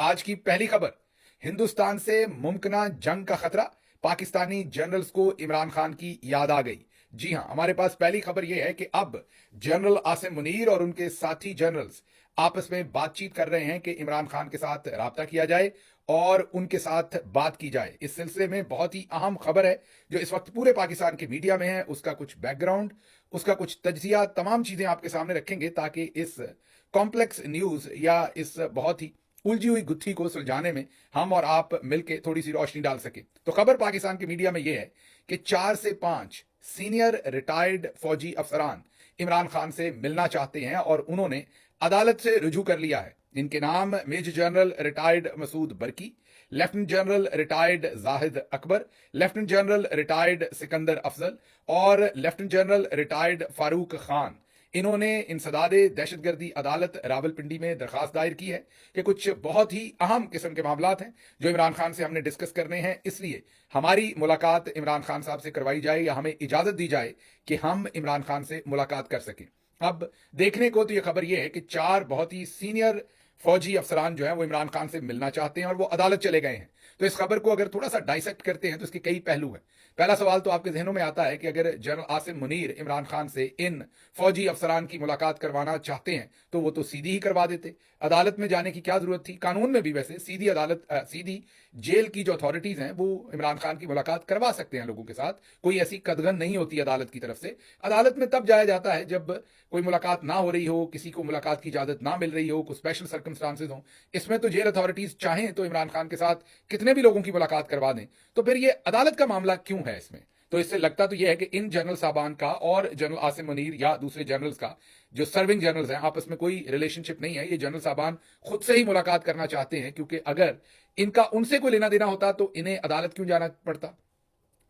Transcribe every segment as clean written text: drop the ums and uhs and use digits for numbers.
आज की पहली खबर, हिंदुस्तान से मुमकिना जंग का खतरा, पाकिस्तानी जनरल्स को इमरान खान की याद आ गई। जी हां, हमारे पास पहली खबर यह है कि अब जनरल आसिम मुनीर और उनके साथी जनरल्स आपस में बातचीत कर रहे हैं कि इमरान खान के साथ राब्ता किया जाए और उनके साथ बात की जाए। इस सिलसिले में बहुत ही अहम खबर है जो इस वक्त पूरे पाकिस्तान के मीडिया में है, उसका कुछ बैकग्राउंड, उसका कुछ तज्जिया, तमाम चीजें आपके सामने रखेंगे ताकि इस कॉम्प्लेक्स न्यूज या इस बहुत ही उलझी हुई गुत्थी को सुलझाने में हम और आप मिलकर थोड़ी सी रोशनी डाल सके। तो खबर पाकिस्तान के मीडिया में यह है कि 4 से 5 सीनियर रिटायर्ड फौजी अफसरान इमरान खान से मिलना चाहते हैं और उन्होंने अदालत से रुजू कर लिया है। इनके नाम major general retired Masood Barki, lieutenant general retired Zahid Akbar, lieutenant general retired Sikandar Afzal और lieutenant general retired Farooq Khan. इन्होंने इंसदादे दहशतगर्दी अदालत रावलपिंडी में दरखास्त दायर की है कि कुछ बहुत ही अहम किस्म के मामलात हैं जो इमरान खान से हमने डिस्कस करने हैं, इसलिए हमारी मुलाकात इमरान खान साहब से करवाई जाए या हमें इजाजत दी जाए कि हम इमरान खान से मुलाकात कर सकें। अब देखने को तो यह खबर यह है कि 4 बहुत ही सीनियर फौजी अफसरान जो है वो इमरान खान से मिलना चाहते हैं और वो अदालत चले गए हैं। तो इस खबर को अगर थोड़ा सा डाइसेक्ट करते हैं तो इसके कई पहलू हैं। पहला सवाल तो आपके जहनों में आता है कि अगर जनरल आसिम मुनीर इमरान खान से इन फौजी अफसरान की मुलाकात करवाना चाहते हैं तो वो तो सीधी ही करवा देते, अदालत में जाने की क्या जरूरत थी। कानून में भी वैसे सीधी अदालत सीधी जेल की जो अथॉरिटीज हैं वो इमरान खान की मुलाकात करवा सकते हैं लोगों के साथ, कोई ऐसी कदगन नहीं होती अदालत की तरफ से। अदालत में तब जाया जाता है जब कोई मुलाकात ना हो रही हो, किसी को मुलाकात की इजाजत ना मिल रही हो, कुछ स्पेशल सर्कमस्टांसेस हो। इसमें तो जेल अथॉरिटीज चाहें तो इमरान खान के साथ कितने भी लोगों की मुलाकात करवा दें, तो फिर ये अदालत का मामला क्यों है इसमें। तो इससे लगता तो यह है कि इन जनरल साहबान का और जनरल आसिम मुनीर या दूसरे जनरल्स का, जो सर्विंग जनरल्स हैं, आपस में कोई रिलेशनशिप नहीं है। ये जनरल साहबान खुद से ही मुलाकात करना चाहते हैं क्योंकि अगर इनका उनसे कोई लेना देना होता तो इन्हें अदालत क्यों जाना पड़ता।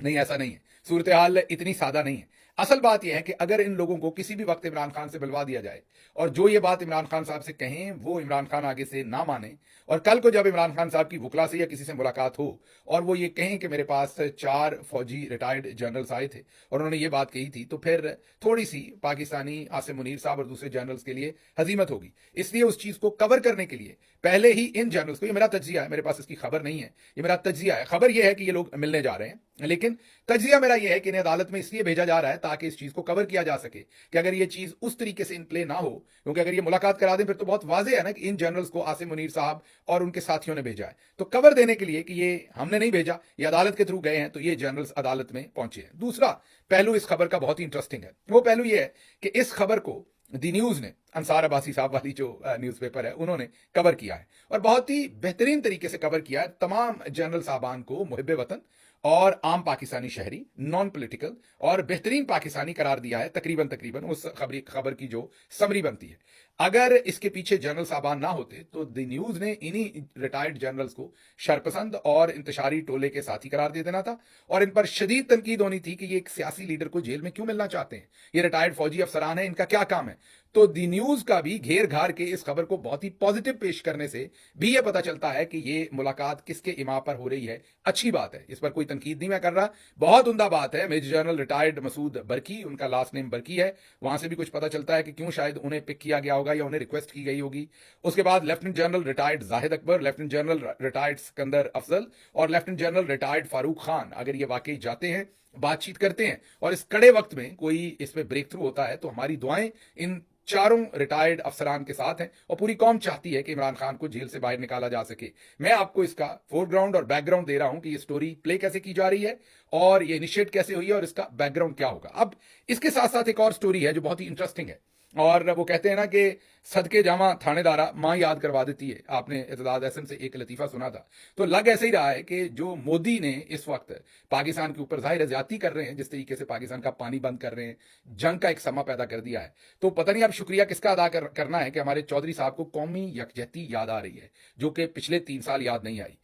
नहीं, ऐसा नहीं है, सूरत हाल इतनी सादा नहीं है। असल बात यह है कि अगर इन लोगों को किसी भी वक्त इमरान खान से मिलवा दिया जाए और जो ये बात इमरान खान साहब से कहें वो इमरान खान आगे से ना माने, और कल को जब इमरान खान साहब की वुकला से या किसी से मुलाकात हो और वो ये कहें कि मेरे पास 4 फौजी रिटायर्ड जनरल्स आए थे और उन्होंने ये बात कही थी, तो फिर थोड़ी सी पाकिस्तानी आसिम मुनीर साहब और दूसरे जनरल्स के लिए हजीमत होगी। इसलिए उस चीज को कवर करने के लिए पहले ही इन जनरल्स को, ये मेरा तज्जिया है, मेरे पास इसकी खबर नहीं है, ये मेरा तज्जिया है। खबर यह है कि ये लोग मिलने जा रहे हैं, लेकिन तज्जिया मेरा यह है कि इन्हें अदालत में इसलिए भेजा जा रहा है ताकि इस चीज को कवर किया जा सके कि अगर ये चीज उस तरीके से इन प्ले ना हो, क्योंकि अगर ये मुलाकात करा दें फिर तो बहुत वाज़ेह है ना कि इन जनरल्स को आसिम मुनीर साहब और उनके साथियों ने भेजा है। तो कवर देने के लिए कि ये हमने नहीं भेजा, ये अदालत के थ्रू गए हैं, तो ये जनरल्स अदालत में पहुंचे हैं। दूसरा पहलू इस खबर का बहुत ही इंटरेस्टिंग है। वो पहलू ये है कि इस खबर को दी न्यूज ने, अंसार अब्बासी साहब वाली जो न्यूज़पेपर है, उन्होंने कवर किया है और बहुत ही बेहतरीन तरीके से कवर किया है। तमाम जनरल साहबान को मुहिब्बे वतन और आम पाकिस्तानी शहरी, नॉन पॉलिटिकल और बेहतरीन पाकिस्तानी करार दिया है तकरीबन उस खबर की जो समरी बनती है। अगर इसके पीछे जनरल साहबान ना होते तो द न्यूज ने इन्हीं रिटायर्ड जनरल्स को शरपसंद और इंतशारी टोले के साथी करार दे देना था और इन पर शदीद तनकीद होनी थी कि ये एक सियासी लीडर को जेल में क्यों मिलना चाहते हैं, ये रिटायर्ड फौजी अफसरान है, इनका क्या काम है। तो दी न्यूज का भी घेर घार के इस खबर को बहुत ही पॉजिटिव पेश करने से भी यह पता चलता है कि ये मुलाकात किसके इमा पर हो रही है। अच्छी बात है, इस पर कोई तनकीद नहीं मैं कर रहा, बहुत उम्दा बात है। मेजर जनरल रिटायर्ड मसूद बरकी, उनका लास्ट नेम बरकी है, वहां से भी कुछ पता चलता है कि क्यों शायद उन्हें पिक किया गया होगा या उन्हें रिक्वेस्ट की गई होगी। उसके बाद lieutenant general retired Zahid Akbar, lieutenant general retired Sikandar Afzal और lieutenant general retired Farooq Khan. अगर ये वाकई जाते हैं, बातचीत करते हैं और इस कड़े वक्त में कोई इसमें ब्रेक थ्रू होता है, तो हमारी दुआएं इन चारों रिटायर्ड अफसरान के साथ हैं और पूरी कौम चाहती है कि इमरान खान को जेल से बाहर निकाला जा सके। मैं आपको इसका फोरग्राउंड और बैकग्राउंड दे रहा हूं कि ये स्टोरी प्ले कैसे की जा रही है और ये इनिशिएट कैसे हुई है और इसका बैकग्राउंड क्या होगा। अब इसके साथ साथ एक और स्टोरी है जो बहुत ही इंटरेस्टिंग है और वो कहते हैं ना कि सदके जामा थानेदारा मां याद करवा देती है। आपने इत्तेदाद एहसन से एक लतीफा सुना था, तो लग ऐसे ही रहा है कि जो मोदी ने इस वक्त पाकिस्तान के ऊपर जाहिर ज्यादती कर रहे हैं, जिस तरीके से पाकिस्तान का पानी बंद कर रहे हैं, जंग का एक समा पैदा कर दिया है, तो पता नहीं अब शुक्रिया किसका अदा करना है कि हमारे चौधरी साहब को कौमी यकजहती याद आ रही है जो कि पिछले 3 साल याद नहीं आई।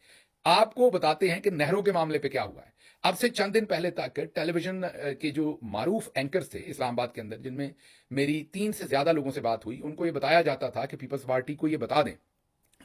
आपको बताते हैं कि नहरों के मामले पे क्या हुआ है। अब से चंद दिन पहले तक टेलीविजन के जो मारूफ एंकर्स थे इस्लामाबाद के अंदर, जिनमें मेरी 3 से ज्यादा लोगों से बात हुई, उनको ये बताया जाता था कि पीपल्स पार्टी को ये बता दें,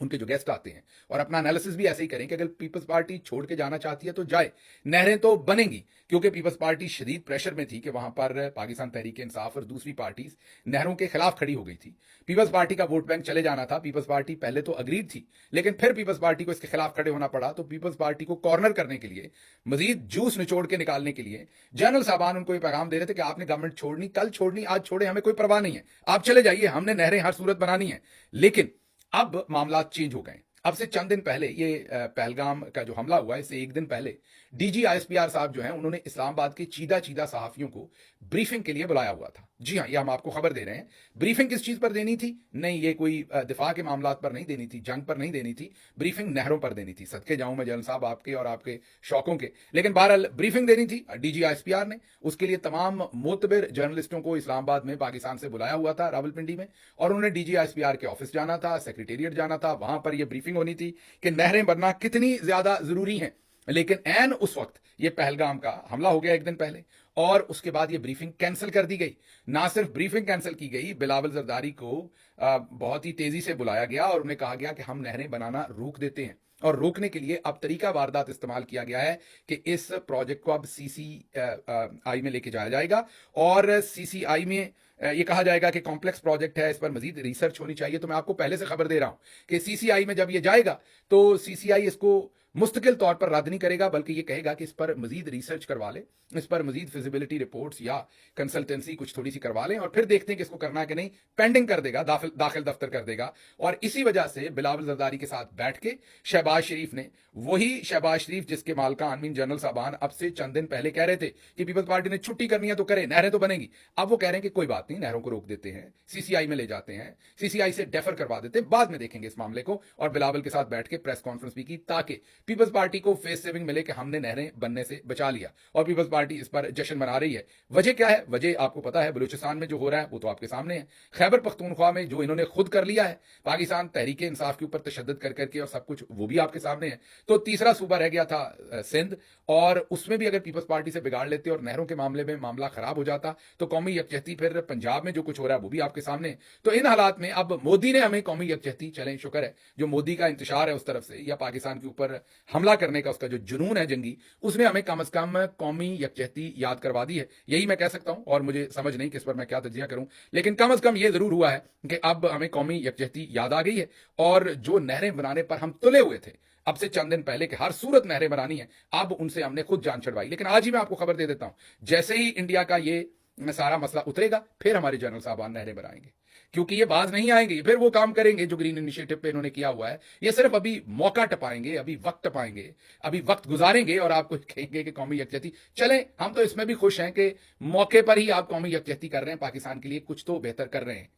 उनके जो गेस्ट आते हैं, और अपना एनालिसिस भी ऐसे ही करें कि अगर पीपल्स पार्टी छोड़ के जाना चाहती है तो जाए, नहरें तो बनेंगी, क्योंकि पीपल्स पार्टी शदीद प्रेशर में थी कि वहां पर पाकिस्तान तहरीक इंसाफ और दूसरी पार्टी नहरों के खिलाफ खड़ी हो गई थी। पीपल्स पार्टी का वोट बैंक चले जाना था। पीपल्स पार्टी पहले तो अग्रीड थी, लेकिन फिर पीपल्स पार्टी को इसके खिलाफ खड़े होना पड़ा। तो पीपल्स पार्टी को कॉर्नर करने के लिए, मजीद जूस निचोड़ के निकालने के लिए जनरल साहबान उनको ये पैगाम दे रहे थे कि आपने गवर्नमेंट छोड़नी, कल छोड़नी, आज छोड़े, हमें कोई परवाह नहीं है, आप चले जाइए, हमने नहरें हर सूरत बनानी है। लेकिन अब मामला चेंज हो गए। अब से चंद दिन पहले, ये पहलगाम का जो हमला हुआ है, इससे एक दिन पहले डीजी आईएसपीआर साहब जो हैं, उन्होंने इस्लामाबाद के चीदा चीदा सहाफियों को ब्रीफिंग के लिए बुलाया हुआ था। जी हां, ये हम आपको खबर दे रहे हैं। ब्रीफिंग किस चीज पर देनी थी? नहीं, ये कोई दिफा के मामलात पर नहीं देनी थी, जंग पर नहीं देनी थी, ब्रीफिंग नहरों पर देनी थी। सदके जाऊं मैं जनरल साहब आपके और आपके शौकों के, लेकिन बहरहाल ब्रीफिंग देनी थी डीजी आईएसपीआर ने। उसके लिए तमाम मोतबर जर्नलिस्टों को इस्लामाबाद में पाकिस्तान से बुलाया हुआ था, रावलपिंडी में, और उन्होंने डीजी आईएसपीआर के ऑफिस जाना था, सेक्रेटेरिएट जाना था। वहां पर यह ब्रीफिंग होनी थी कि नहरें बनना कितनी ज्यादा जरूरी हैं। लेकिन ऐन उस वक्त ये पहलगाम का हमला हो गया एक दिन पहले, और उसके बाद ये ब्रीफिंग कैंसिल कर दी गई। ना सिर्फ ब्रीफिंग कैंसिल की गई, बिलावल जरदारी को बहुत ही तेजी से बुलाया गया और उन्हें कहा गया कि हम नहरें बनाना रोक देते हैं। और रोकने के लिए अब तरीका वारदात इस्तेमाल किया गया है कि इस प्रोजेक्ट को अब सीसीआई में लेके जाया जाएगा, और सीसीआई में ये कहा जाएगा कि कॉम्प्लेक्स प्रोजेक्ट है, इस पर मजीद रिसर्च होनी चाहिए। तो मैं आपको पहले से खबर दे रहा हूं कि सीसीआई में जब ये जाएगा तो सीसीआई इसको मुस्तकिल तौर पर रद्द नहीं करेगा, बल्कि ये कहेगा कि इस पर मजीद रिसर्च करवा लें, इस पर मजीद फिजिबिलिटी रिपोर्ट्स या कंसल्टेंसी कुछ थोड़ी सी करवा लें, और फिर देखते हैं कि इसको करना है कि नहीं। पेंडिंग कर देगा, दाखिल दफ्तर कर देगा। और इसी वजह से बिलावल जरदारी के साथ बैठ के शहबाज शरीफ ने, वही शहबाज शरीफ जिसके मालकान मीन जनरल साहबान अब से चंद दिन पहले कह रहे थे कि पीपल्स पार्टी ने छुट्टी करनी है तो करे, नहरें तो बनेंगी, अब वो कह रहे हैं कि कोई बात नहीं, नहरों को रोक देते हैं, सीसीआई में ले जाते हैं, सीसीआई से डेफर करवा देते हैं, बाद में देखेंगे इस मामले को। और बिलावल के साथ बैठ के प्रेस कॉन्फ्रेंस भी की ताकि पीपल्स पार्टी को फेस सेविंग मिले कि हमने नहरें बनने से बचा लिया, और पीपल्स पार्टी इस पर जश्न मना रही है। वजह क्या है? वजह आपको पता है, बलूचिस्तान में जो हो रहा है वो तो आपके सामने है। खैबर पख्तूनख्वा में जो इन्होंने खुद कर लिया है पाकिस्तान तहरीक इंसाफ के ऊपर तशद्दुद कर करके, और सब कुछ वो भी आपके सामने है। तो तीसरा सूबा रह गया था सिंध, और उसमें भी अगर पीपल्स पार्टी से बिगाड़ लेते और नहरों के मामले में मामला खराब हो जाता तो कौमी यकजहती, फिर पंजाब में जो कुछ हो रहा है वो भी आपके सामने है। तो इन हालात में अब मोदी ने हमें कौमी यकजहती, चलें शुक्र है जो मोदी का इंतशार है उस तरफ से, या पाकिस्तान के ऊपर हमला करने का उसका जो जुनून है जंगी, उसने हमें कम से कम कौमी यकजहती याद करवा दी है। यही मैं कह सकता हूं, और मुझे समझ नहीं कि इस पर मैं क्या तजिया करूं, लेकिन कम से कम यह जरूर हुआ है कि अब हमें कौमी यकजहती याद आ गई है। और जो नहरें बनाने पर हम तुले हुए थे अब से चंद दिन पहले कि हर सूरत नहरें बनानी है, अब उनसे हमने खुद जान छड़वाई। लेकिन आज ही मैं आपको खबर दे देता हूं, जैसे ही इंडिया का ये सारा मसला उतरेगा, फिर हमारे जनरल साहबान नहरें बनाएंगे, क्योंकि ये बाज नहीं आएंगे, फिर वो काम करेंगे जो ग्रीन इनिशिएटिव पे इन्होंने किया हुआ है। ये सिर्फ अभी मौका टपाएंगे, अभी वक्त टपाएंगे, अभी वक्त गुजारेंगे, और आपको कहेंगे कि कौमी यकजहती। चलें, हम तो इसमें भी खुश हैं कि मौके पर ही आप कौमी यकजहती कर रहे हैं, पाकिस्तान के लिए कुछ तो बेहतर कर रहे हैं।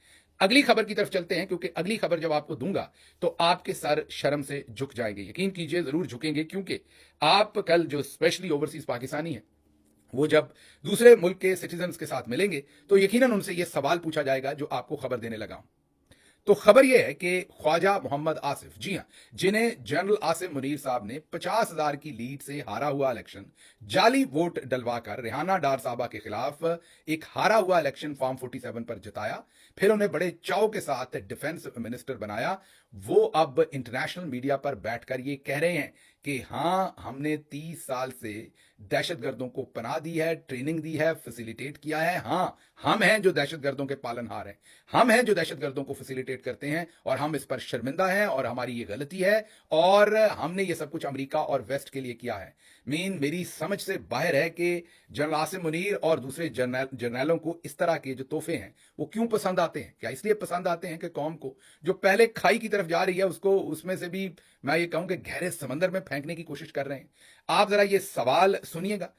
अगली खबर की तरफ चलते हैं, क्योंकि अगली खबर जब आपको दूंगा तो आपके सर शर्म से झुक जाएंगे। यकीन कीजिए, जरूर झुकेंगे, क्योंकि आप कल जो स्पेशली ओवरसीज पाकिस्तानी है, वो जब दूसरे मुल्क के सिटीजन्स के साथ मिलेंगे तो यकीनन उनसे यह सवाल पूछा जाएगा जो आपको खबर देने लगा हूं। तो खबर यह है कि ख्वाजा मोहम्मद आसिफ, जी हां, जिन्हें जनरल आसिफ मुनीर साहब ने 50,000 की लीड से हारा हुआ इलेक्शन जाली वोट डलवाकर रेहाना डार साहबा के खिलाफ एक हारा हुआ इलेक्शन फॉर्म 47 पर जिताया, फिर उन्हें बड़े चाव के साथ डिफेंस मिनिस्टर बनाया, वो अब इंटरनेशनल मीडिया पर बैठकर ये कह रहे हैं कि हां, हमने 30 साल से दहशतगर्दों को पनाह दी है, ट्रेनिंग दी है, फैसिलिटेट किया है। हां, हम हैं जो दहशतगर्दों के पालनहार हैं, हम हैं जो दहशतगर्दों को फैसिलिटेट करते हैं, और हम इस पर शर्मिंदा हैं, और हमारी ये गलती है, और हमने ये सब कुछ अमेरिका और वेस्ट के लिए किया है। मेरी समझ से बाहर है कि जनरल आसिम मुनीर और दूसरे जर्नैलों को इस तरह के जो तोहफे हैं वो क्यों पसंद आते हैं। क्या इसलिए पसंद आते हैं कि कौम को जो पहले खाई की तरफ जा रही है उसको उसमें से भी, मैं ये कहूं कि गहरे समंदर में फेंकने की कोशिश कर रहे हैं। आप जरा ये सवाल सुनिएगा।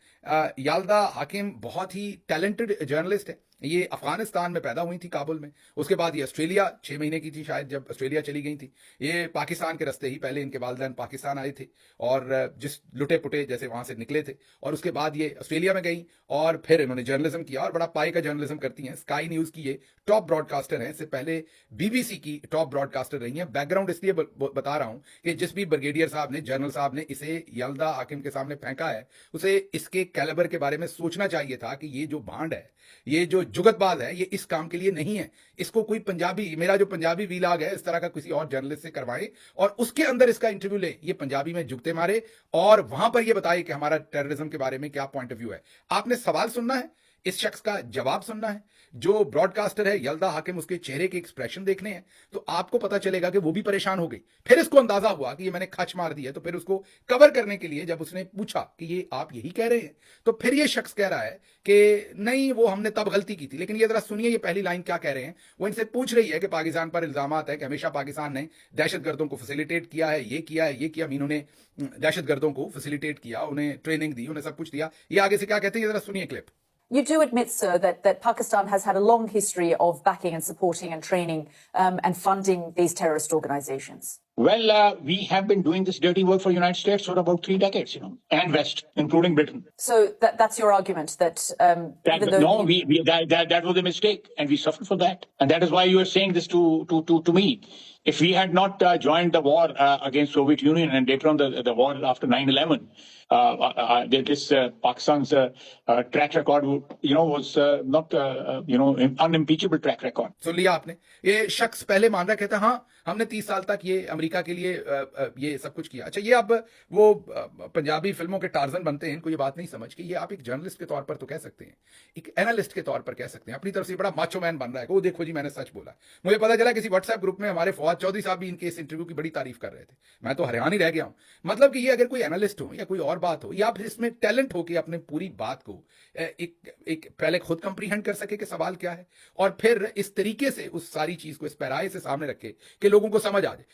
याल्दा हाकिम बहुत ही टैलेंटेड जर्नलिस्ट है, ये अफगानिस्तान में पैदा हुई थी, काबुल में, उसके बाद ये ऑस्ट्रेलिया 6 महीने की थी शायद जब ऑस्ट्रेलिया चली गई थी। ये पाकिस्तान के रास्ते ही, पहले इनके वालिदैन पाकिस्तान आए थे और जिस लुटे पुटे जैसे वहां से निकले थे, और उसके बाद ये ऑस्ट्रेलिया में गई और फिर इन्होंने जर्नलिज्म किया, और बड़ा पाई का जर्नलिज्म करती हैं। स्काई न्यूज की ये टॉप ब्रॉडकास्टर हैं, इससे पहले बीबीसी की टॉप ब्रॉडकास्टर रही हैं। बैकग्राउंड इसलिए बता रहा हूं कि जिस भी ब्रिगेडियर साहब ने, जनरल साहब ने इसे याल्दा हाकिम के सामने फेंका है, उसे इसके कैलिबर के बारे में सोचना चाहिए था कि ये जो भांड है, ये जो जुगतबाज है, ये इस काम के लिए नहीं है। इसको कोई पंजाबी, मेरा जो पंजाबी वीलाग है, इस तरह का किसी और जर्नलिस्ट से करवाएं और उसके अंदर इसका इंटरव्यू ले, ये पंजाबी में जुगते मारे और वहां पर ये बताए कि हमारा टेररिज्म के बारे में क्या पॉइंट ऑफ व्यू है। आपने सवाल सुनना है, इस शख्स का जवाब सुनना है। जो ब्रॉडकास्टर है यल्दा हाकिम, उसके चेहरे के एक्सप्रेशन देखने हैं, तो आपको पता चलेगा कि वो भी परेशान हो गई। फिर इसको अंदाजा हुआ कि ये मैंने खच मार दी है, तो फिर उसको कवर करने के लिए जब उसने पूछा कि ये आप यही कह रहे हैं, तो फिर ये शख्स कह रहा है कि नहीं, वो हमने तब गलती की थी। लेकिन ये जरा सुनिए, ये पहली लाइन क्या कह रहे हैं। वो इनसे पूछ रही है कि पाकिस्तान पर इल्जामात है कि हमेशा पाकिस्तान ने दहशतगर्दों को फैसिलिटेट किया है, ये किया है, ये किया। मीनू ने दहशतगर्दों को फैसिलिटेट किया, उन्हें ट्रेनिंग दी, उन्हें सब कुछ दिया। ये आगे से क्या कहते हैं, ये जरा सुनिए clip. You do admit, sir, that Pakistan has had a long history of backing and supporting and training and funding these terrorist organizations. Well, we have been doing this dirty work for the United States for about 3 decades, and West, including Britain. So that's your argument that that was a mistake, and we suffered for that, and that is why you are saying this to me. If we had not joined the war against Soviet Union and later on the war after 9/11, this Pakistan's track record, was not unimpeachable track record. सुन लिया आपने, ये शख्स पहले मान रहा, कहता हाँ हमने 30 साल तक ये अमेरिका के लिए ये सब कुछ किया। अच्छा, ये अब वो पंजाबी फिल्मों के टार्जन बनते हैं, इनको ये बात नहीं समझ कि ये आप एक जर्नलिस्ट के तौर पर तो कह सकते हैं, एक एनालिस्ट के तौर पर कह सकते हैं, अपनी तरफ से बड़ा माचो मैन बन रहा है, वो देखो जी मैंने सच बोला। मुझे पता चला किसी व्हाट्सएप ग्रुप में हमारे फवाद चौधरी साहब भी इनके इस इंटरव्यू की बड़ी तारीफ कर रहे थे, मैं तो हैरान ही रह गया हूं। मतलब कि ये अगर कोई एनालिस्ट हो या कोई और बात हो, या फिर इसमें टैलेंट हो कि अपने पूरी बात को एक पहले खुद कंप्रीहेंड कर सके कि सवाल क्या है, और फिर इस तरीके से उस सारी चीज को इस पैराए से सामने रखे कि लोगों को समझ आ जाए।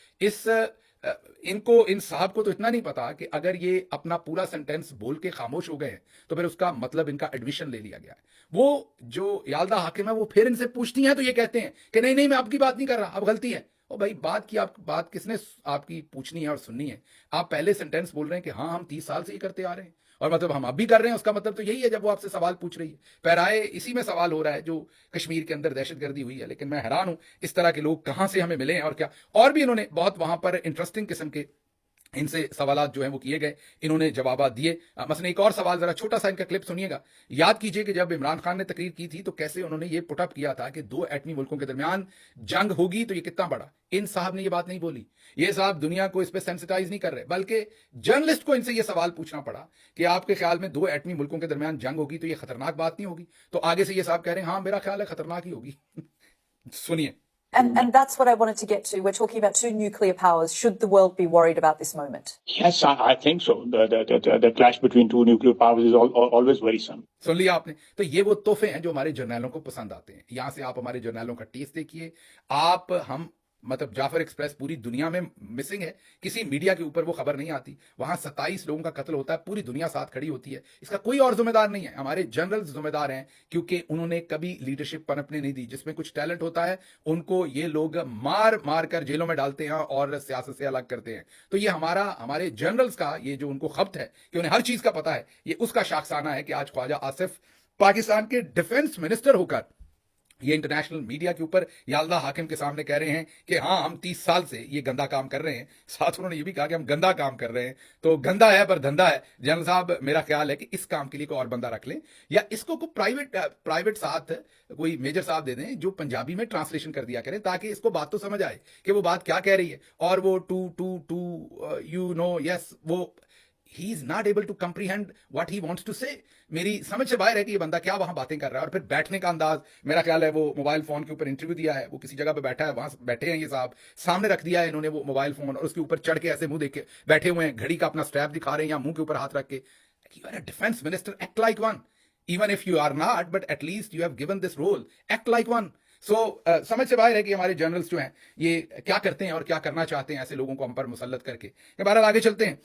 इन साहब को तो इतना नहीं पता कि अगर ये अपना पूरा सेंटेंस बोल के खामोश हो गए हैं तो फिर उसका मतलब इनका एडमिशन ले लिया गया है। वो जो याल्दा हाकिम है, वो फिर इनसे पूछती हैं तो ये कहते हैं कि नहीं मैं आपकी बात नहीं कर रहा, अब गलती है। ओ भाई, बात किसने आपकी पूछनी है और सुननी है? आप पहले सेंटेंस बोल रहे हैं कि हाँ हम 30 साल से ही करते आ रहे हैं, और मतलब हम अब भी कर रहे हैं, उसका मतलब तो यही है जब वो आपसे सवाल पूछ रही है। पैराए इसी में सवाल हो रहा है जो कश्मीर के अंदर दहशतगर्दी हुई है। लेकिन मैं हैरान हूं इस तरह के लोग कहां से हमें मिले हैं और क्या। और भी इन्होंने बहुत वहां पर इंटरेस्टिंग किस्म के इनसे सवालात जो हैं वो किए गए, इन्होंने जवाब दिए। मसलन एक और सवाल, जरा छोटा सा इनका क्लिप सुनिएगा। याद कीजिए कि जब इमरान खान ने तकरीर की थी तो कैसे उन्होंने ये पुटअप किया था कि 2 एटमी मुल्कों के दरमियान जंग होगी तो ये कितना बड़ा। इन साहब ने ये बात नहीं बोली, ये साहब दुनिया को इस पर सेंसिटाइज नहीं कर रहे, बल्कि जर्नलिस्ट को इनसे ये सवाल पूछना पड़ा कि आपके ख्याल में 2 एटमी मुल्कों के दरमियान जंग होगी तो ये खतरनाक बात नहीं होगी? तो आगे से ये साहब कह रहे हैं हाँ मेरा ख्याल है खतरनाक ही होगी। सुनिए। And that's what I wanted to get to. We're talking about 2 nuclear powers. Should the world be worried about this moment? Yes, I think so. The clash between 2 nuclear powers is always worrisome. सुन लिया आपने? तो ये वो तोहफे हैं जो हमारे जर्नैलों को पसंद आते हैं। यहां से आप हमारे जर्नैलों का टेस्ट देखिए। हम मतलब जाफर एक्सप्रेस पूरी दुनिया में मिसिंग है, किसी मीडिया के ऊपर वो खबर नहीं आती। वहां 27 लोगों का कत्ल होता है, पूरी दुनिया साथ खड़ी होती है, इसका कोई और जिम्मेदार नहीं है। हमारे जनरल्स जिम्मेदार हैं क्योंकि उन्होंने कभी लीडरशिप पनपने नहीं दी। जिसमें कुछ टैलेंट होता है उनको ये लोग मार मार कर जेलों में डालते हैं और सियासत से अलग करते हैं। तो ये हमारे जनरल्स का ये जो उनको खब्त है कि उन्हें हर चीज का पता है, ये उसका शाखसाना है कि आज ख्वाजा आसिफ पाकिस्तान के डिफेंस मिनिस्टर होकर ये इंटरनेशनल मीडिया के ऊपर याल्दा हाकिम के सामने कह रहे हैं कि हाँ हम 30 साल से ये गंदा काम कर रहे हैं। साथ उन्होंने ये भी कहा कि हम गंदा काम कर रहे हैं, तो गंदा है पर धंधा है। जनरल साहब, मेरा ख्याल है कि इस काम के लिए कोई और बंदा रख लें, या इसको कोई प्राइवेट साथ कोई मेजर साहब दे दें जो पंजाबी में ट्रांसलेशन कर दिया करें, ताकि इसको बात तो समझ आए कि वो बात क्या कह रही है। और वो यस, वो he is not able to comprehend what he wants to say। मेरी समझ से बाहर है कि ये बंदा क्या वहां बातें कर रहा है। और फिर बैठने का अंदाज, मेरा ख्याल है वो मोबाइल फोन के ऊपर इंटरव्यू दिया है, वो किसी जगह पे बैठा है, वहां बैठे हैं ये साहब, सामने रख दिया है इन्होंने वो मोबाइल फोन, और उसके ऊपर चढ़ के ऐसे मुंह देख के बैठे हुए हैं, घड़ी का अपना स्ट्रैप दिखा रहे हैं या मुंह के ऊपर हाथ रख के। You are a defense minister, act like one, even if you are not, but at least you have given this role, act like one। समझ से बाहर है कि हमारे जर्नल्स जो हैं ये क्या करते हैं और क्या करना चाहते हैं ऐसे लोगों को हम पर मुसल्लत करके। बहरहाल आगे चलते हैं।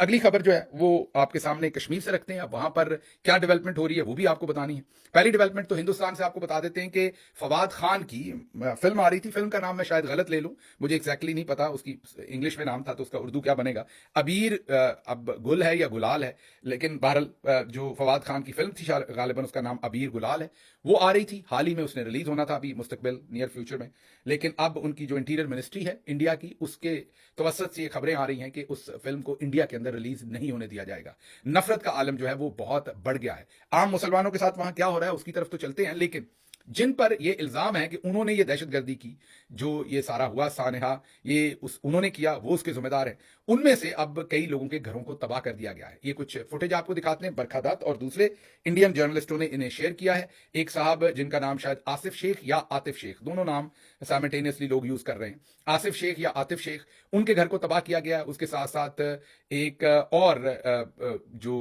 अगली खबर जो है वो आपके सामने कश्मीर से रखते हैं। अब वहां पर क्या डेवलपमेंट हो रही है वो भी आपको बतानी है। पहली डेवलपमेंट तो हिंदुस्तान से आपको बता देते हैं कि फवाद खान की फिल्म आ रही थी, फिल्म का नाम मैं शायद गलत ले लूं, मुझे एग्जैक्टली नहीं पता, उसकी इंग्लिश में नाम था तो उसका उर्दू क्या बनेगा, अबीर अब गुल है या गुलाल है, लेकिन बहरहाल जो फवाद खान की फिल्म थी गालिबन उसका नाम अबीर गुलाल है, वो आ रही थी, हाल ही में उसने रिलीज होना था। अभी मुस्तकबिल नियर फ्यूचर में, लेकिन अब उनकी जो इंटीरियर मिनिस्ट्री है इंडिया की, उसके तवसत से ये खबरें आ रही हैं कि उस फिल्म को इंडिया के अंदर रिलीज नहीं होने दिया जाएगा। नफरत का आलम जो है वो बहुत बढ़ गया है। आम मुसलमानों के साथ वहां क्या हो रहा है उसकी तरफ तो चलते हैं, लेकिन जिन पर यह इल्जाम है कि उन्होंने ये दहशतगर्दी की, जो ये सारा हुआ सानेहा, ये उन्होंने किया, वो उसके जिम्मेदार हैं, उनमें से अब कई लोगों के घरों को तबाह कर दिया गया है। ये कुछ फुटेज आपको दिखाते हैं। बरखा दत्त और दूसरे इंडियन जर्नलिस्टों ने इन्हें शेयर किया है। एक साहब जिनका नाम शायद आसिफ शेख या आतिफ शेख, दोनों नाम साइमल्टेनियसली लोग यूज कर रहे हैं, आसिफ शेख या आतिफ शेख, उनके घर को तबाह किया गया। उसके साथ साथ एक और जो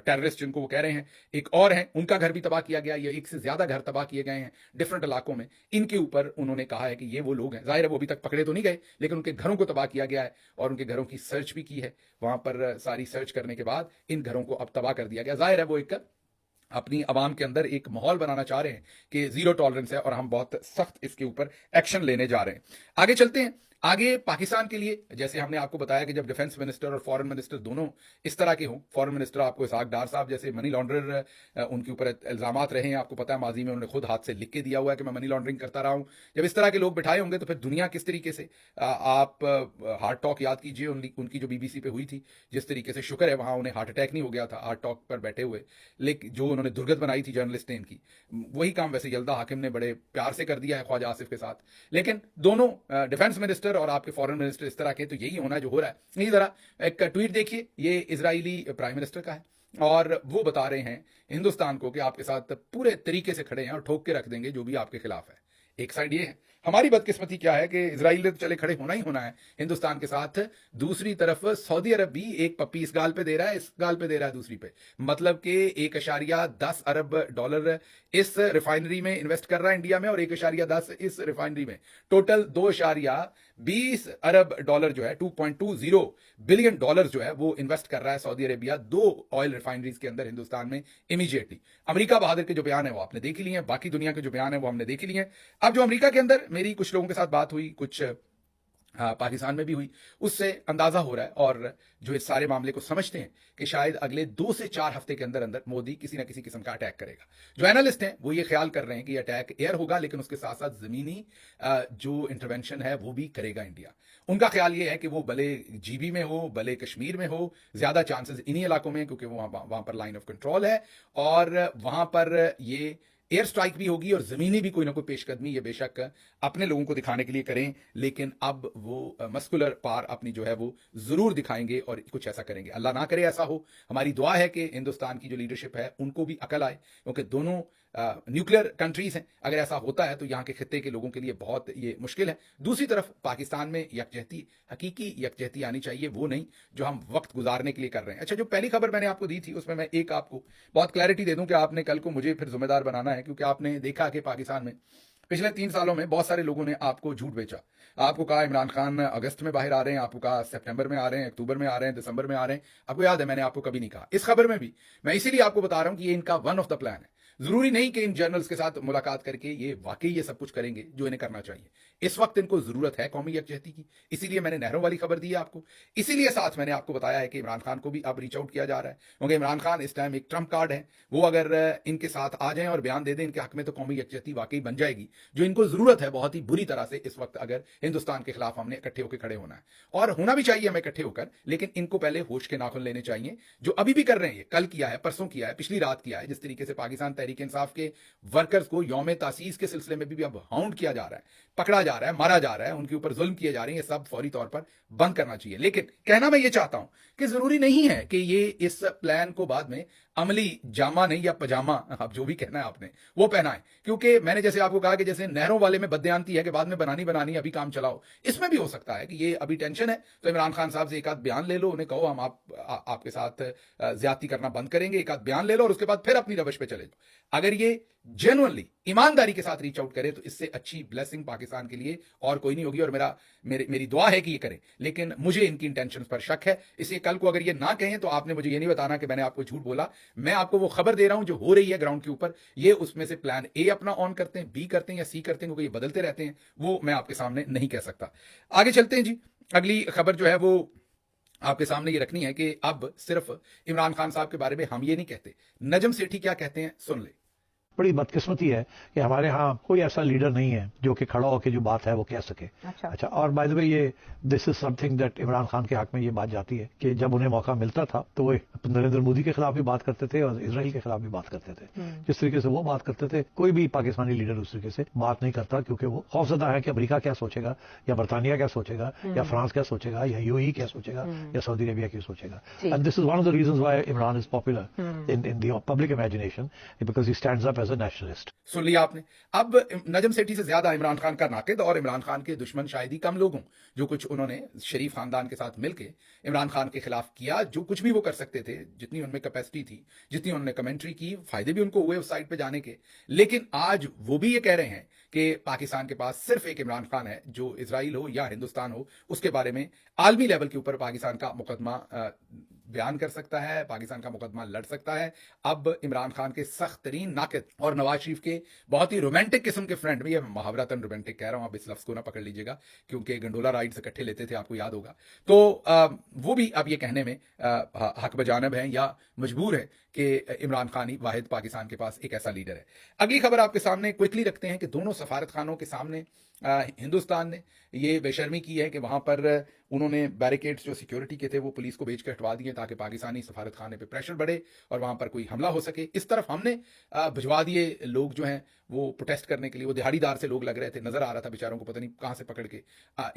टेररिस्ट जिनको वो कह रहे हैं एक और हैं, उनका घर भी तबाह किया गया। ये एक से ज्यादा घर तबाह किए गए हैं डिफरेंट इलाकों में। इनके ऊपर उन्होंने कहा है कि ये वो लोग हैं, जाहिर है वो अभी तक पकड़े तो नहीं गए, लेकिन उनके घरों को तबाह किया गया है और उनके घरों की सर्च भी की है। वहां पर सारी सर्च करने के बाद इन घरों को अब तबाह कर दिया गया। जाहिर है वो एक अपनी आवाम के अंदर एक माहौल बनाना चाह रहे हैं कि जीरो टॉलरेंस है और हम बहुत सख्त इसके ऊपर एक्शन लेने जा रहे हैं। आगे चलते हैं। आगे पाकिस्तान के लिए, जैसे हमने आपको बताया कि जब डिफेंस मिनिस्टर और फॉरेन मिनिस्टर दोनों इस तरह के हों, फॉरेन मिनिस्टर आपको इसहाक डार साहब जैसे मनी लॉन्ड्रर, उनके ऊपर इल्जामात रहे हैं, आपको पता है माजी में उन्होंने खुद हाथ से लिख के दिया हुआ है कि मैं मनी लॉन्ड्रिंग करता रहा हूं। जब इस तरह के लोग बिठाए होंगे तो फिर दुनिया किस तरीके से, आप हार्ट टॉक याद कीजिए उनकी जो बीबीसी पे हुई थी, जिस तरीके से, शुक्र है वहां उन्हें हार्ट अटैक नहीं हो गया था हार्ट टॉक पर बैठे हुए, लेकिन जो उन्होंने दुर्गत बनाई थी जर्नलिस्ट ने इनकी, वही काम वैसे यल्दा हाकिम ने बड़े प्यार से कर दिया है ख्वाजा आसिफ के साथ। लेकिन दोनों डिफेंस मिनिस्टर और आपके फॉरेन मिनिस्टर इस तरह के, तो यही होना जो हो रहा है। इसी तरह एक ट्वीट देखिए, ये इजरायली प्राइम मिनिस्टर का है और वो बता रहे हैं हिंदुस्तान को कि आपके साथ पूरे तरीके से खड़े हैं और ठोक के रख देंगे जो भी आपके खिलाफ है। एक साइड ये है। हमारी बदकिस्मती क्या है कि इजराइल ने तो चले खड़े होना ही होना है हिंदुस्तान के साथ, दूसरी तरफ सऊदी अरब भी एक पप्पी इस गाल पे दे रहा है, इस गाल पे दे रहा है दूसरी पे, मतलब कि 1.10 अरब डॉलर इस रिफाइनरी में इन्वेस्ट कर रहा है इंडिया में और 1.10 इस रिफाइनरी में, टोटल 2.20 अरब डॉलर जो है, 2.20 बिलियन डॉलर जो है वो इन्वेस्ट कर रहा है सऊदी अरेबिया 2 ऑयल रिफाइनरीज के अंदर हिंदुस्तान में इमीडिएटली। अमेरिका बहादुर के जो बयान है वो आपने देख लिए हैं, बाकी दुनिया के जो बयान है वो हमने देख लिए हैं। अब जो अमेरिका के अंदर मेरी कुछ लोगों के साथ बात हुई, कुछ पाकिस्तान में भी हुई, उससे अंदाजा हो रहा है और जो इस सारे मामले को समझते हैं कि शायद अगले 2 से 4 हफ्ते के अंदर अंदर मोदी किसी ना किसी किस्म का अटैक करेगा। जो एनालिस्ट हैं वो ये ख्याल कर रहे हैं कि अटैक एयर होगा, लेकिन उसके साथ साथ जमीनी जो इंटरवेंशन है वो भी करेगा इंडिया। उनका ख्याल ये है कि वो भले जीबी में हो, भले कश्मीर में हो, ज्यादा चांसेस इन्हीं इलाकों में, क्योंकि वो वहां पर लाइन ऑफ कंट्रोल है और वहां पर ये एयर स्ट्राइक भी होगी और जमीनी भी कोई ना कोई पेशकदमी ये बेशक अपने लोगों को दिखाने के लिए करें, लेकिन अब वो मस्कुलर पार अपनी जो है वो जरूर दिखाएंगे और कुछ ऐसा करेंगे। अल्लाह ना करे ऐसा हो। हमारी दुआ है कि हिंदुस्तान की जो लीडरशिप है उनको भी अकल आए, क्योंकि दोनों न्यूक्लियर कंट्रीज हैं। अगर ऐसा होता है तो यहाँ के खित्ते के लोगों के लिए बहुत ये मुश्किल है। दूसरी तरफ पाकिस्तान में यकजहती, हकीकी यकजहती आनी चाहिए, वो नहीं जो हम वक्त गुजारने के लिए कर रहे हैं। अच्छा, जो पहली खबर मैंने आपको दी थी उसमें मैं एक आपको बहुत क्लैरिटी दे दूं कि आपने कल को मुझे फिर जिम्मेदार बनाना है, क्योंकि आपने देखा कि पाकिस्तान में पिछले 3 सालों में बहुत सारे लोगों ने आपको झूठ बेचा। आपको कहा इमरान खान अगस्त में बाहर आ रहे हैं, आपको कहा सितंबर में आ रहे हैं, अक्टूबर में आ रहे हैं, दिसंबर में आ रहे हैं। आपको याद है मैंने आपको कभी नहीं कहा। इस खबर में भी मैं इसीलिए आपको बता रहा हूं कि ये इनका वन ऑफ द प्लान है। जरूरी नहीं कि इन जर्नल्स के साथ मुलाकात करके ये वाकई ये सब कुछ करेंगे जो इन्हें करना चाहिए। इस वक्त इनको जरूरत है कौमी यकजहती की, इसीलिए मैंने नहरों वाली खबर दी है आपको। इसीलिए साथ मैंने आपको बताया है कि इमरान खान को भी अब रीच आउट किया जा रहा है, क्योंकि इमरान खान इस टाइम एक ट्रम्प कार्ड है। वो अगर इनके साथ आ जाएं और बयान दे दें इनके हक में, तो कौमी यकजहती वाकई बन जाएगी, जो इनको जरूरत है बहुत ही बुरी तरह से इस वक्त। अगर हिंदुस्तान के खिलाफ हमने इकट्ठे होकर खड़े होना है, और होना भी चाहिए हमें इकट्ठे होकर, लेकिन इनको पहले होश के नाखून लेने चाहिए, जो अभी भी कर रहे हैं। कल किया है, परसों किया है, पिछली रात किया है। जिस तरीके से पाकिस्तान तहरीक इंसाफ के वर्कर्स को यौम तासीस के सिलसिले में भी अब हाउंड किया जा रहा है, पकड़ा जा रहा है, मारा जा रहा है, उनके ऊपर जुल्म किए जा रहे हैं, ये सब फौरी तौर पर बंद करना चाहिए। लेकिन कहना मैं ये चाहता हूं कि जरूरी नहीं है कि ये इस प्लान को बाद में अमली जामा नहीं या पजामा, आप जो भी कहना है आपने वो पहनाए, क्योंकि मैंने जैसे आपको कहा कि जैसे नहरों वाले में बदयांती है कि बाद में बनानी अभी काम चलाओ, इसमें भी हो सकता है कि ये अभी टेंशन है तो इमरान खान साहब से एक आध बयान ले लो, उन्हें कहो हम आपके साथ ज्यादती करना बंद करेंगे, एक आध बयान ले लो और उसके बाद फिर अपनी रवश पे चले जाओ। अगर ये जेन्युइनली ईमानदारी के साथ रीच आउट करे तो इससे अच्छी ब्लेसिंग पाकिस्तान के लिए और कोई नहीं होगी, और मेरी दुआ है कि ये करें। लेकिन मुझे इनकी इंटेंशंस पर शक है, इसलिए कल को अगर ये ना कहें तो आपने मुझे ये नहीं बताना कि मैंने आपको झूठ बोला। मैं आपको वो खबर दे रहा हूं जो हो रही है ग्राउंड के ऊपर। ये उसमें से प्लान ए अपना ऑन करते हैं, बी करते हैं या सी करते हैं, क्योंकि ये बदलते रहते हैं, वो मैं आपके सामने नहीं कह सकता। आगे चलते हैं जी। अगली खबर जो है वो आपके सामने ये रखनी है कि अब सिर्फ इमरान खान साहब के बारे में हम ये नहीं कहते, नजम सेठी क्या कहते हैं सुन ले। बड़ी बदकिस्मती है कि हमारे यहाँ कोई ऐसा लीडर नहीं है जो कि खड़ा होकर जो बात है वो कह सके। अच्छा, और बाय द वे ये this is something that Imran Khan के हक में ये बात जाती है कि जब उन्हें मौका मिलता था तो वो नरेंद्र मोदी के खिलाफ भी बात करते थे और इसराइल के खिलाफ भी बात करते थे। जिस तरीके से वो बात करते थे कोई भी पाकिस्तानी लीडर उस तरीके से बात नहीं करता, क्योंकि वो खौफजदा है कि अमेरिका क्या सोचेगा या बरतानिया क्या सोचेगा या फ्रांस क्या सोचेगा या यूएई क्या सोचेगा या सऊदी अरेबिया क्या सोचेगा। And this is one of the reasons why Imran is popular in the public imagination, because he stands up as a nationalist. सुन लिया आपने। अब नजम सेठी से ज्यादा इमरान खान का नाकिद और इमरान खान के दुश्मन शायद ही कम लोग हों जो कुछ उन्होंने शरीफ खानदान के साथ मिलकर इमरान खान के खिलाफ किया। जो कुछ भी वो कर सकते थे, जितनी उनमें कैपेसिटी थी, जितनी उन्होंने कमेंट्री की, फायदे भी उनको हुए उस साइड पे जाने के। लेकिन आज वो भी ये कह रहे हैं कि पाकिस्तान के पास सिर्फ एक इमरान खान है जो इजराइल हो या हिंदुस्तान हो उसके बारे में आलमी लेवल के ऊपर पाकिस्तान का मुकदमा बयान कर सकता है, पाकिस्तान का मुकदमा लड़ सकता है। अब इमरान खान के सख्त तरीन नाकिद और नवाज शरीफ के बहुत ही रोमांटिक किस्म के फ्रेंड, ये मुहावरतन रोमांटिक कह रहा हूं, आप इस लफ्ज को ना पकड़ लीजिएगा क्योंकि गंडोला राइड्स इकट्ठे लेते थे, आपको याद होगा। तो वो भी अब ये कहने में हक बजानब है या मजबूर है कि इमरान खान ही वाहिद पाकिस्तान के पास एक ऐसा लीडर है। अगली खबर आपके सामने क्विकली रखते हैं कि दोनों सफारत खानों के सामने हिंदुस्तान ने ये बेशर्मी की है कि वहां पर उन्होंने बैरिकेड्स जो सिक्योरिटी के थे वो पुलिस को बेच के हटवा दिए ताकि पाकिस्तानी सफारत खाने पे प्रेशर बढ़े और वहां पर कोई हमला हो सके। इस तरफ हमने भिजवा दिए लोग जो हैं वो प्रोटेस्ट करने के लिए, वो दिहाड़ीदार से लोग लग रहे थे, नजर आ रहा था बेचारों को पता नहीं कहां से पकड़ के।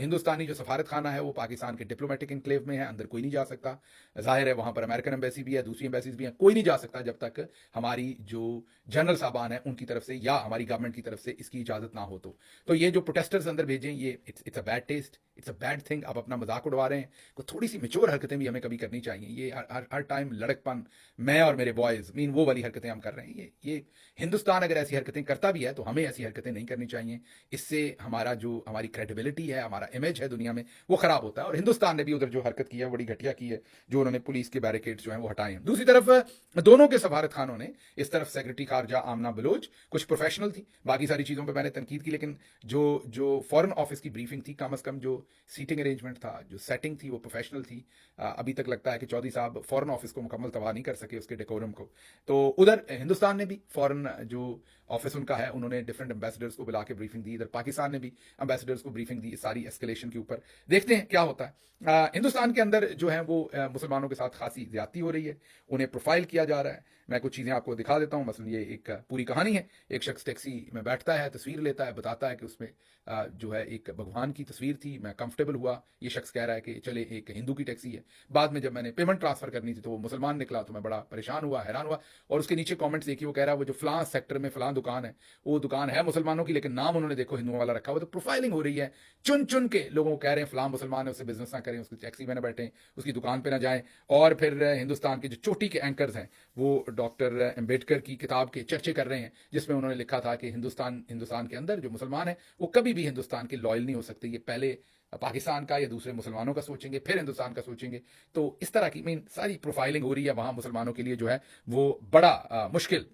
हिंदुस्तानी जो सफारत खाना है वो पाकिस्तान के डिप्लोमेटिक इनक्लेव में है, अंदर कोई नहीं जा सकता। जाहिर है वहां पर अमेरिकन एम्बेसी भी है, दूसरी एम्बेसीज भी हैं, कोई नहीं जा सकता जब तक हमारी जो जनरल साहबान है उनकी तरफ से या हमारी गवर्नमेंट की तरफ से इसकी इजाजत ना हो। तो ये जो प्रोटेस्टर्स अंदर भेजें, ये it's a bad taste, it's a bad thing. आप अपना मजाक उड़वा रहे हैं। थोड़ी सी मेच्योर हरकतें भी हमें कभी करनी चाहिए। ये हर टाइम लड़कपन, मैं और मेरे बॉयज मीन वो वाली हरकतें हम कर रहे हैं। ये हिंदुस्तान अगर ऐसी हरकतें करता भी है तो हमें ऐसी हरकतें नहीं करनी चाहिए। इससे हमारी क्रेडिबिलिटी है, हमारा इमेज है दुनिया में, वो खराब होता है। और हिंदुस्तान ने भी उधर जो हरकत की है बड़ी घटिया की है, जो उन्होंने पुलिस के बैरिकेड्स जो हैं वो हटाए हैं। दूसरी तरफ दोनों के सफारत खानों ने, इस तरफ सेक्रेटरी खारजा आमना बलोच कुछ प्रोफेशनल थी, बाकी सारी चीजों पर मैंने तनकीद की, लेकिन जो फॉरेन ऑफिस की ब्रीफिंग थी, कम अज कम जो सीटिंग अरेंजमेंट था, जो सेटिंग थी, वो प्रोफेशनल थी। अभी तक लगता है कि चौधरी साहब फॉरेन ऑफिस को मुकम्मल तबाह नहीं कर सके, उसके डेकोरम को। तो उधर हिंदुस्तान ने भी फॉरेन जो ऑफिस उनका है उन्होंने डिफरेंट एम्बेसडर्स को बुला के ब्रीफिंग दी, इधर पाकिस्तान ने भी एम्बेसडर्स को ब्रीफिंग दी सारी एस्केलेशन के ऊपर। देखते हैं क्या होता है। हिंदुस्तान के अंदर जो है वो मुसलमानों के साथ खासी ज्यादती हो रही है, उन्हें प्रोफाइल किया जा रहा है। मैं कुछ चीजें आपको दिखा देता हूं। मसलन ये एक पूरी कहानी है। एक शख्स टैक्सी में बैठता है, तस्वीर लेता है, बताता है कि उसमें जो है एक भगवान की तस्वीर थी, मैं कंफर्टेबल हुआ। ये शख्स कह रहा है कि चले एक हिंदू की टैक्सी है। बाद में जब मैंने पेमेंट ट्रांसफर करनी थी तो वो मुसलमान निकला, तो मैं बड़ा परेशान हुआ, हैरान हुआ। और उसके नीचे कमेंट्स देखिए, वो कह रहा है वो जो फलां सेक्टर में फलां दुकान है वो दुकान है मुसलमानों की, लेकिन नाम उन्होंने देखो हिंदुओं वाला रखा हुआ। तो प्रोफाइलिंग हो रही है, चुन चुन के लोगों को कह रहे हैं फलां मुसलमान है, उससे बिजनेस ना करें, उसकी टैक्सी में ना बैठें, उसकी दुकान पे ना जाएं। और फिर हिंदुस्तान के जो चोटी के एंकर्स हैं वो डॉक्टर अम्बेडकर की किताब के चर्चे कर रहे हैं, जिसमें उन्होंने लिखा था कि हिंदुस्तान के अंदर जो मुसलमान है वो कभी भी हिंदुस्तान के लॉयल नहीं हो सकते। ये पहले पाकिस्तान का या दूसरे मुसलमानों का सोचेंगे, फिर हिंदुस्तान का सोचेंगे। तो इस तरह की सारी प्रोफाइलिंग हो रही है वहां मुसलमानों के लिए, जो है वो बड़ा मुश्किल,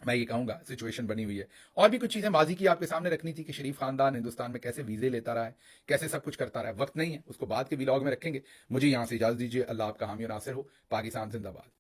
मैं ये कहूंगा, सिचुएशन बनी हुई है। और भी कुछ चीजें माजी की आपके सामने रखनी थी कि शरीफ खानदान हिंदुस्तान में कैसे वीजे लेता रहा है, कैसे सब कुछ करता रहा है। वक्त नहीं है, उसको बाद के व्लॉग में रखेंगे। मुझे यहां से इजाजत दीजिए। अल्लाह आपका हामी और नासिर हो। पाकिस्तान जिंदाबाद।